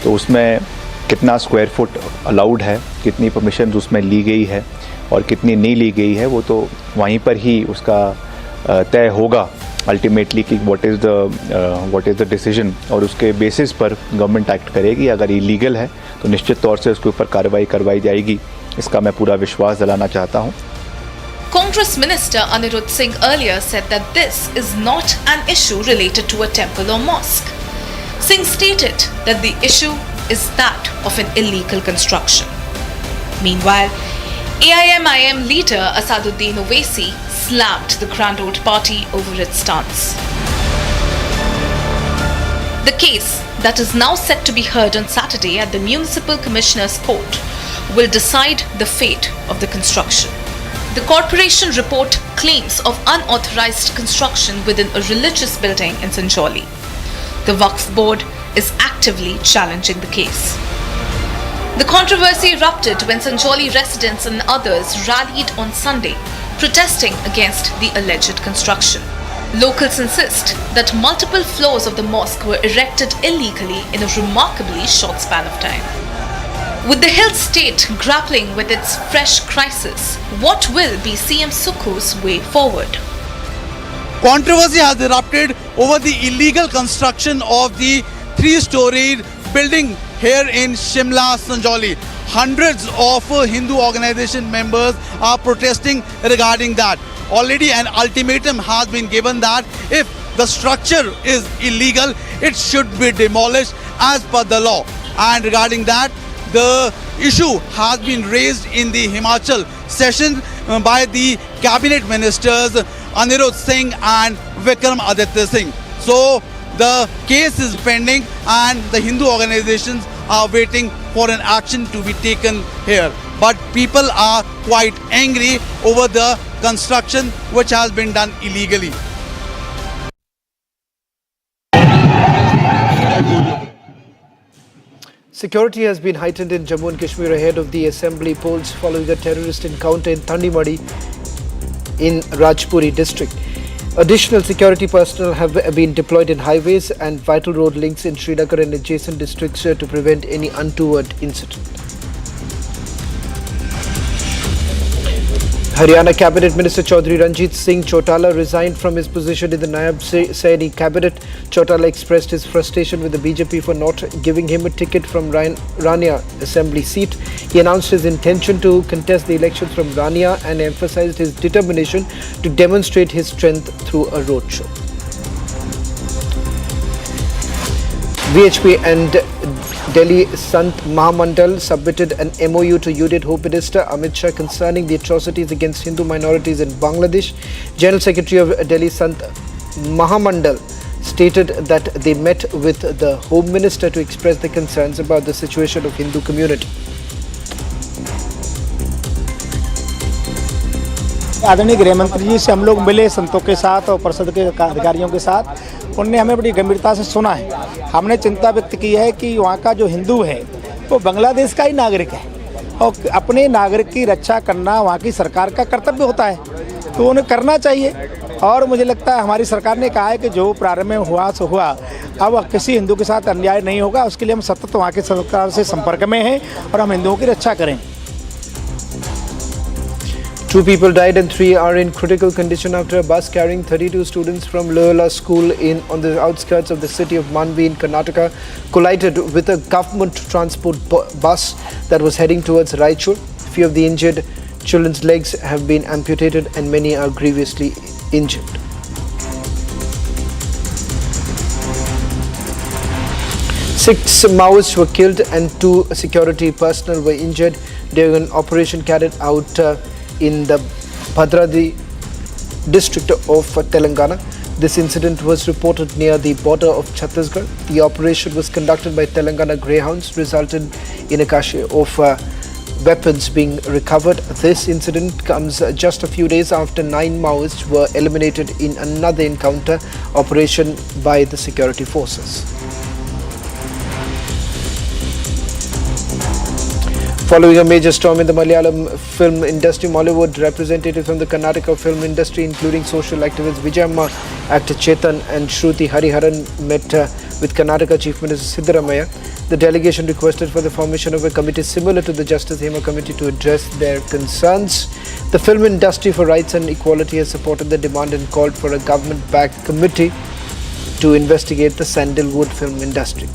S14: तो उसमें कितना स्क्वायर फुट अलाउड है, कितनी परमिशन उसमें ली गई है और कितनी नहीं ली गई है, वो तो वहीं पर ही उसका तय होगा अल्टीमेटली कि व्हाट इज़ द डिसीजन, और उसके बेसिस पर गवर्नमेंट एक्ट करेगी। अगर इलीगल है तो निश्चित तौर से उसके ऊपर कार्रवाई करवाई जाएगी, इसका मैं पूरा विश्वास दिलाना चाहता हूँ।
S10: Congress Minister Anirudh Singh earlier said that this is not an issue related to a temple or mosque. Singh stated that the issue is that of an illegal construction. Meanwhile, AIMIM leader Asaduddin Owaisi slammed the Grand Old Party over its stance. The case that is now set to be heard on Saturday at the Municipal Commissioner's Court will decide the fate of the construction. The corporation report claims of unauthorized construction within a religious building in Sanjoli. The Waqf board is actively challenging the case. The controversy erupted when Sanjoli residents and others rallied on Sunday, protesting against the alleged construction. Locals insist that multiple floors of the mosque were erected illegally in a remarkably short span of time. With the hill state grappling with its fresh crisis, what will be CM Sukhu's way forward?
S13: Controversy has erupted over the illegal construction of the three-storied building here in Shimla, Sanjauli. Hundreds of Hindu organization members are protesting regarding that. Already an ultimatum has been given that if the structure is illegal, it should be demolished as per the law. And regarding that, the issue has been raised in the Himachal session by the cabinet ministers Anirudh Singh and Vikram Aditya Singh. So the case is pending and the Hindu organizations are waiting for an action to be taken here. But people are quite angry over the construction which has been done illegally.
S1: Security has been heightened in Jammu and Kashmir ahead of the assembly polls following a terrorist encounter in Thandimadi in Rajpuri district. Additional security personnel have been deployed in highways and vital road links in Srinagar and adjacent districts to prevent any untoward incident. Haryana Cabinet Minister Chaudhry Ranjit Singh Chotala resigned from his position in the Nayab Saini cabinet. Chotala expressed his frustration with the BJP for not giving him a ticket from Rania assembly seat. He announced his intention to contest the elections from Rania and emphasized his determination to demonstrate his strength through a roadshow. VHP and Delhi Sant Mahamandal submitted an MOU to Union Home Minister Amit Shah concerning the atrocities against Hindu minorities in Bangladesh. General Secretary of Delhi Sant Mahamandal stated that they met with the Home Minister to express their concerns about the situation of Hindu community.
S15: आदरणीय गृह मंत्री जी से हम लोग मिले संतों के साथ और परिषद के अधिकारियों के साथ। उनने हमें बड़ी गंभीरता से सुना है। हमने चिंता व्यक्त की है कि वहाँ का जो हिंदू है वो बांग्लादेश का ही नागरिक है और अपने नागरिक की रक्षा करना वहाँ की सरकार का कर्तव्य होता है, तो उन्हें करना चाहिए। और मुझे लगता है हमारी सरकार ने कहा है कि जो प्रारंभ में हुआ सो हुआ, अब किसी हिंदू के साथ अन्याय नहीं होगा। उसके लिए हम सतत वहाँ की सरकार से संपर्क में हैं और हम हिंदुओं की रक्षा करें।
S1: 2 people died and 3 are in critical condition after a bus carrying 32 students from Loyola School on the outskirts of the city of Manvi in Karnataka collided with a government transport bus that was heading towards Raichur. Few of the injured children's legs have been amputated and many are grievously injured. Six Maoists were killed and 2 security personnel were injured during an operation carried out in the Bhadradi district of Telangana. This incident was reported near the border of Chhattisgarh. The operation was conducted by Telangana Greyhounds, resulted in a cache of weapons being recovered. This incident comes just a few days after 9 Maoists were eliminated in another encounter operation by the security forces. Following a major storm in the Malayalam film industry, Mollywood representatives from the Karnataka film industry, including social activist Vijayamma, actor Chetan and Shruti Hariharan met with Karnataka Chief Minister Siddaramaiah. The delegation requested for the formation of a committee similar to the Justice Hema Committee to address their concerns. The Film Industry for Rights and Equality has supported the demand and called for a government-backed committee to investigate the Sandalwood film industry.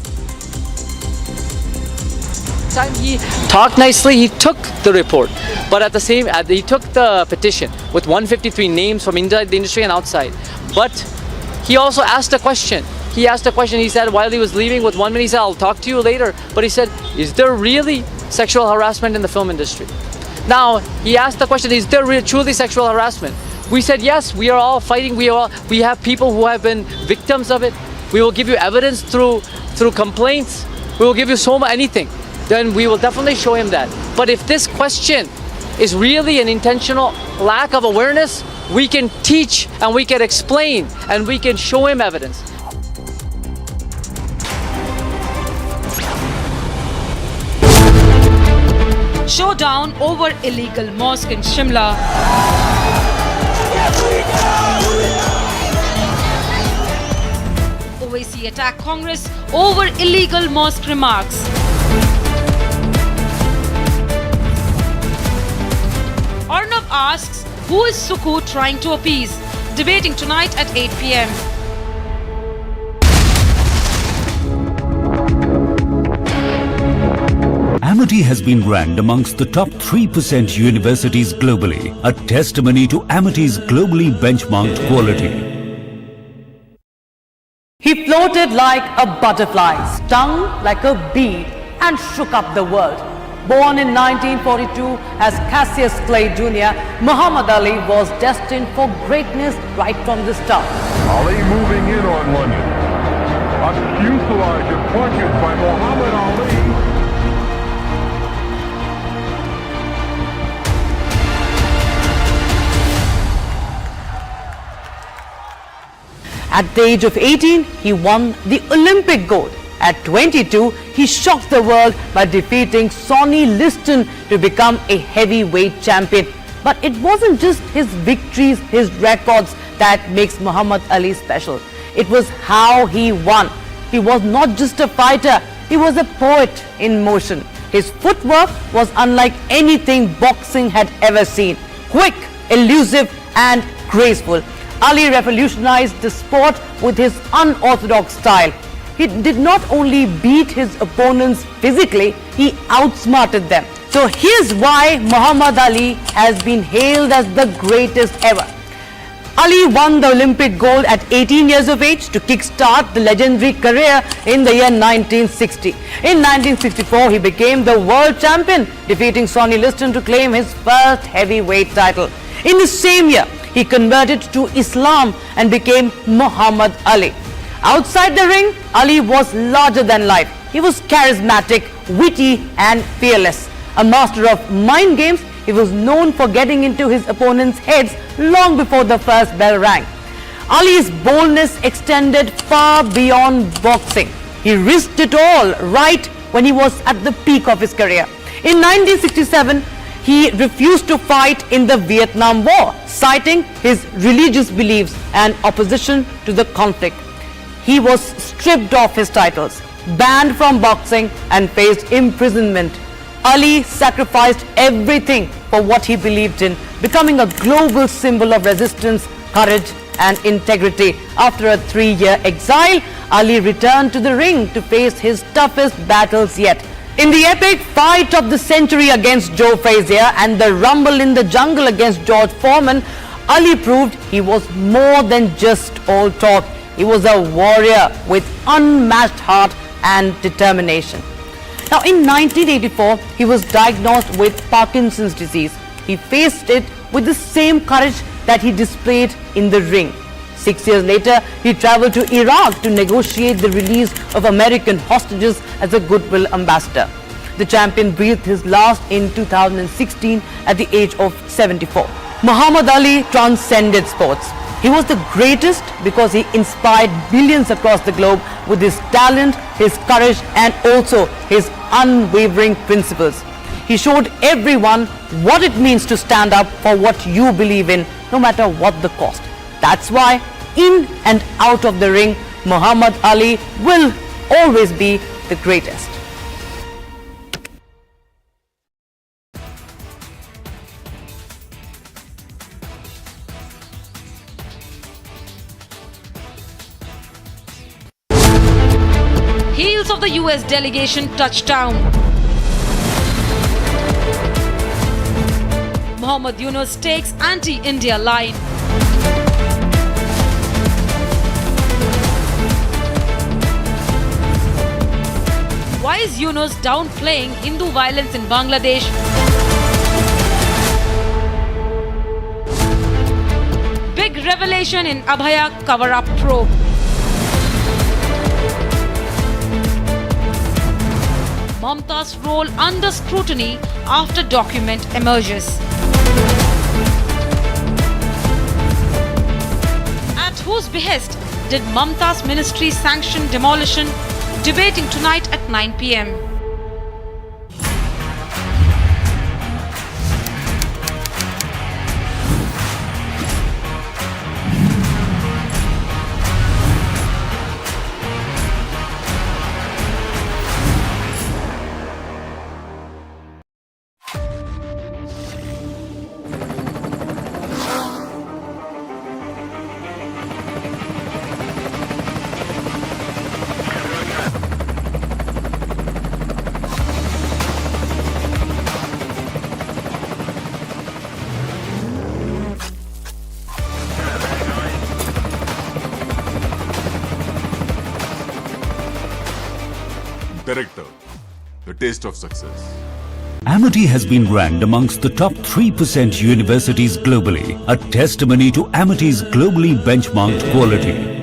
S16: Time he talked nicely, he took the report, but at the same he took the petition with 153 names from inside the industry and outside. But he also asked a question. He said while he was leaving with 1 minute, he said, I'll talk to you later. But he said, is there really sexual harassment in the film industry? Now, he asked the question, is there truly sexual harassment? We said, yes, we are all fighting. We have people who have been victims of it. We will give you evidence through complaints. We will give you anything. Then we will definitely show him that. But if this question is really an intentional lack of awareness, we can teach and we can explain and we can show him evidence.
S3: Showdown over illegal mosque in Shimla. Owaisi attack Congress over illegal mosque remarks. Arnab asks, who is Sukhu trying to appease? Debating tonight at 8 p.m.
S17: Amity has been ranked amongst the top 3% universities globally, a testimony to Amity's globally benchmarked quality.
S5: He floated like a butterfly, stung like a bee, and shook up the world. Born in 1942 as Cassius Clay Jr., Muhammad Ali was destined for greatness right from the start.
S18: Ali moving in on London. A fuselage of punches by Muhammad Ali.
S5: At the age of 18, he won the Olympic gold. At 22, he shocked the world by defeating Sonny Liston to become a heavyweight champion. But it wasn't just his victories, his records that makes Muhammad Ali special. It was how he won. He was not just a fighter, he was a poet in motion. His footwork was unlike anything boxing had ever seen. Quick, elusive and graceful. Ali revolutionized the sport with his unorthodox style. He did not only beat his opponents physically, he outsmarted them. So here's why Muhammad Ali has been hailed as the greatest ever. Ali won the Olympic gold at 18 years of age to kickstart the legendary career in the year 1960. In 1964, he became the world champion, defeating Sonny Liston to claim his first heavyweight title. In the same year, he converted to Islam and became Muhammad Ali. Outside the ring, Ali was larger than life. He was charismatic, witty and fearless. A master of mind games, he was known for getting into his opponents' heads long before the first bell rang. Ali's boldness extended far beyond boxing. He risked it all right when he was at the peak of his career. In 1967, he refused to fight in the Vietnam War, citing his religious beliefs and opposition to the conflict. He was stripped of his titles, banned from boxing and faced imprisonment. Ali sacrificed everything for what he believed in, becoming a global symbol of resistance, courage and integrity. After a 3-year exile, Ali returned to the ring to face his toughest battles yet. In the epic fight of the century against Joe Frazier and the rumble in the jungle against George Foreman, Ali proved he was more than just all talk. He was a warrior with unmatched heart and determination. Now, in 1984, he was diagnosed with Parkinson's disease. He faced it with the same courage that he displayed in the ring. 6 years later, he traveled to Iraq to negotiate the release of American hostages as a goodwill ambassador. The champion breathed his last in 2016 at the age of 74. Muhammad Ali transcended sports. He was the greatest because he inspired billions across the globe with his talent, his courage and also his unwavering principles. He showed everyone what it means to stand up for what you believe in, no matter what the cost. That's why, in and out of the ring, Muhammad Ali will always be the greatest.
S3: Heels of the US delegation touchdown. Muhammad Yunus takes anti-India line. Why is Yunus downplaying Hindu violence in Bangladesh? Big revelation in Abhaya cover-up probe. Mamata's role under scrutiny after document emerges. At whose behest did Mamata's ministry sanction demolition? Debating tonight at 9 p.m.
S18: director, the taste of success.
S17: Amity has been ranked amongst the top 3% universities globally, a testimony to Amity's globally benchmarked quality.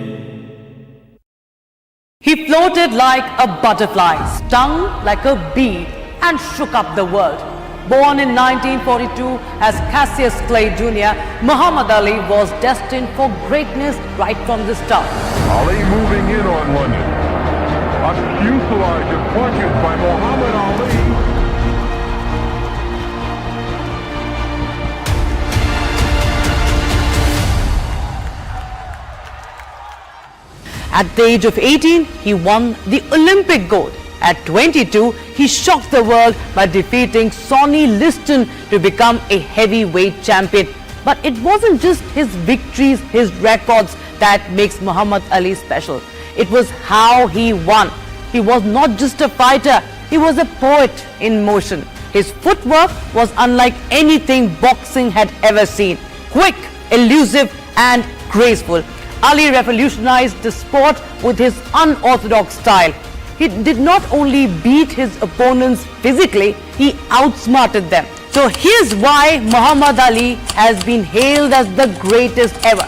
S5: He floated like a butterfly, stung like a bee, and shook up the world. Born in 1942 as Cassius Clay Jr., Muhammad Ali was destined for greatness right from the start.
S18: Ali moving in on London. A fuselage of punches by Muhammad Ali.
S5: At the age of 18, he won the Olympic gold. At 22, he shocked the world by defeating Sonny Liston to become a heavyweight champion. But it wasn't just his victories, his records that makes Muhammad Ali special. It was how he won. He was not just a fighter, he was a poet in motion. His footwork was unlike anything boxing had ever seen. Quick, elusive and graceful. Ali revolutionized the sport with his unorthodox style. He did not only beat his opponents physically, he outsmarted them. So here's why Muhammad Ali has been hailed as the greatest ever.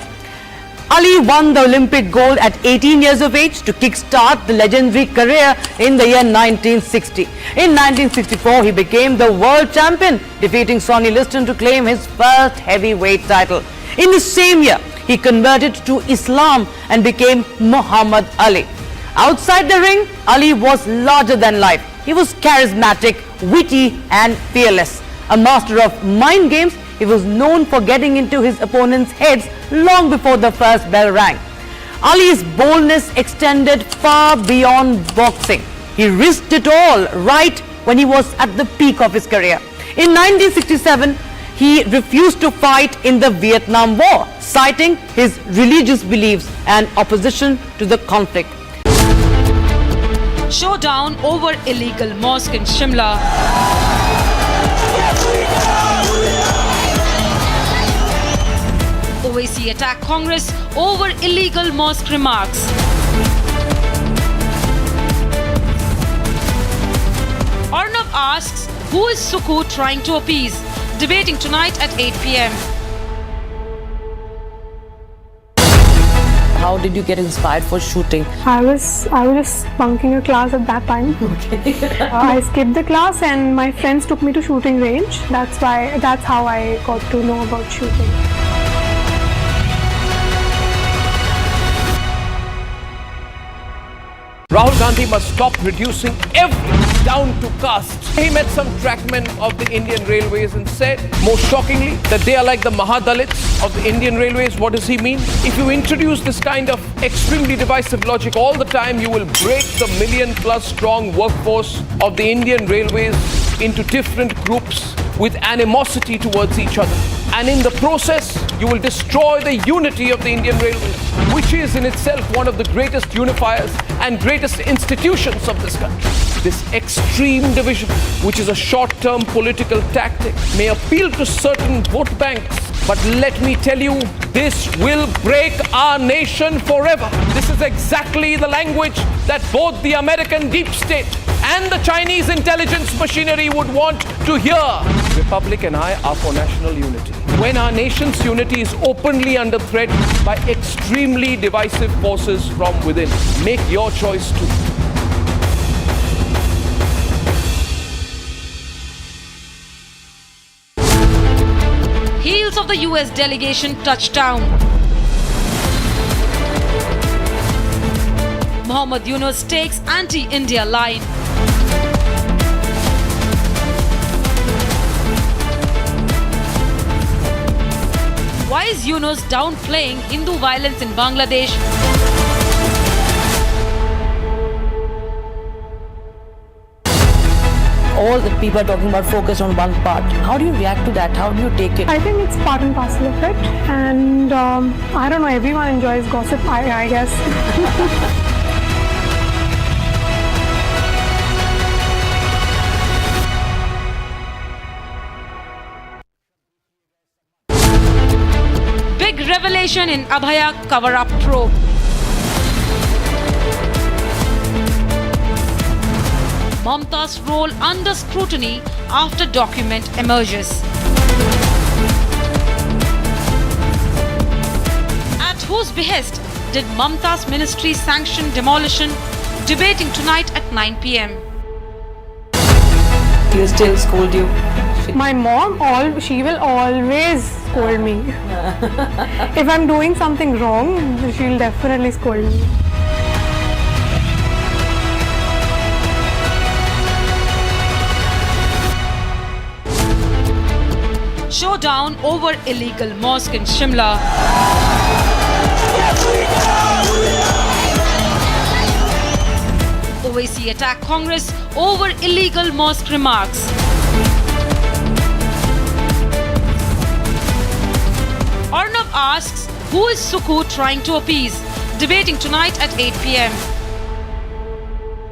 S5: Ali won the Olympic gold at 18 years of age to kickstart the legendary career in the year 1960. In 1964, he became the world champion, defeating Sonny Liston to claim his first heavyweight title. In the same year, he converted to Islam and became Muhammad Ali. Outside the ring, Ali was larger than life. He was charismatic, witty and fearless. A master of mind games, he was known for getting into his opponents' heads long before the first bell rang. Ali's boldness extended far beyond boxing. He risked it all right when he was at the peak of his career. In 1967, he refused to fight in the Vietnam War, citing his religious beliefs and opposition to the conflict.
S3: Showdown over illegal mosque in Shimla. Owaisi attack Congress over illegal mosque remarks. Arnab asks, who is Suku trying to appease? Debating tonight at 8 p.m.
S5: How did you get inspired for shooting?
S6: I was just bunking a class at that time. I skipped the class and my friends took me to shooting range. That's how I got to know about shooting.
S7: Rahul Gandhi must stop reducing everything down to caste. He met some trackmen of the Indian Railways and said, most shockingly, that they are like the Mahadalits of the Indian Railways. What does he mean? If you introduce this kind of extremely divisive logic all the time, you will break the million-plus strong workforce of the Indian Railways into different groups with animosity towards each other. And in the process, you will destroy the unity of the Indian Railways, which is in itself one of the greatest unifiers and greatest institutions of this country. This extreme division, which is a short-term political tactic, may appeal to certain vote banks, but let me tell you, this will break our nation forever. This is exactly the language that both the American deep state and the Chinese intelligence machinery would want to hear. Republic and I are for national unity. When our nation's unity is openly under threat by extremely divisive forces from within, make your choice too.
S3: Heels of the US delegation touchdown. Muhammad Yunus takes anti-India line. Why is Yunus downplaying Hindu violence in Bangladesh?
S5: All the people are talking about focus on one part. How do you react to that? How do you take it?
S6: I think it's part and parcel of it, and I don't know, everyone enjoys gossip, I guess.
S3: Big revelation in Abhaya cover-up probe. Mamata's role under scrutiny after document emerges. At whose behest did Mamata's ministry sanction demolition? Debating tonight at 9 p.m.
S5: He'll still scold you.
S6: My mom, she will always scold me. If I'm doing something wrong, she'll definitely scold me.
S3: Showdown over illegal mosque in Shimla. Owaisi attack Congress over illegal mosque remarks. Arnab asks, who is Suku trying to appease? Debating tonight at 8 p.m.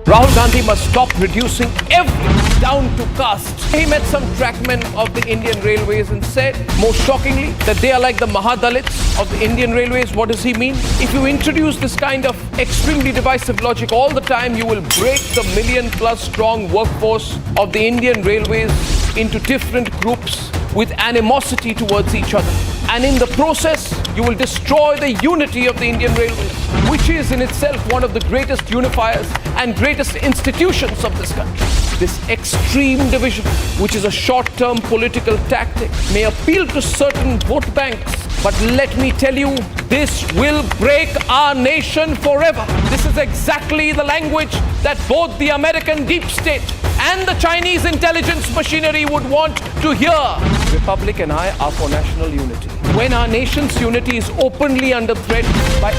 S7: Rahul Gandhi must stop reducing everything down to caste. He met some trackmen of the Indian Railways and said, most shockingly, that they are like the Mahadalits of the Indian Railways. What does he mean? If you introduce this kind of extremely divisive logic all the time, you will break the million-plus strong workforce of the Indian Railways into different groups with animosity towards each other. And in the process, you will destroy the unity of the Indian Railways, which is in itself one of the greatest unifiers and greatest institutions of this country. This extreme division, which is a short-term political tactic, may appeal to certain vote banks, but let me tell you, this will break our nation forever. This is exactly the language that both the American deep state and the Chinese intelligence machinery would want to hear. Republic and I are for national unity. When our nation's unity is openly under threat by...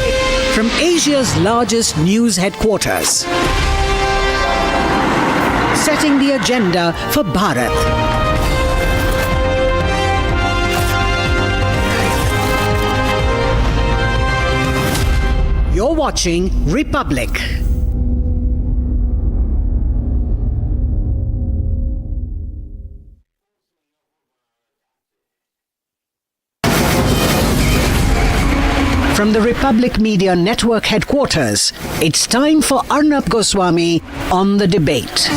S9: From Asia's largest news headquarters, setting the agenda for Bharat. You're watching Republic. From the Republic Media Network headquarters, it's time for Arnab Goswami on The Debate.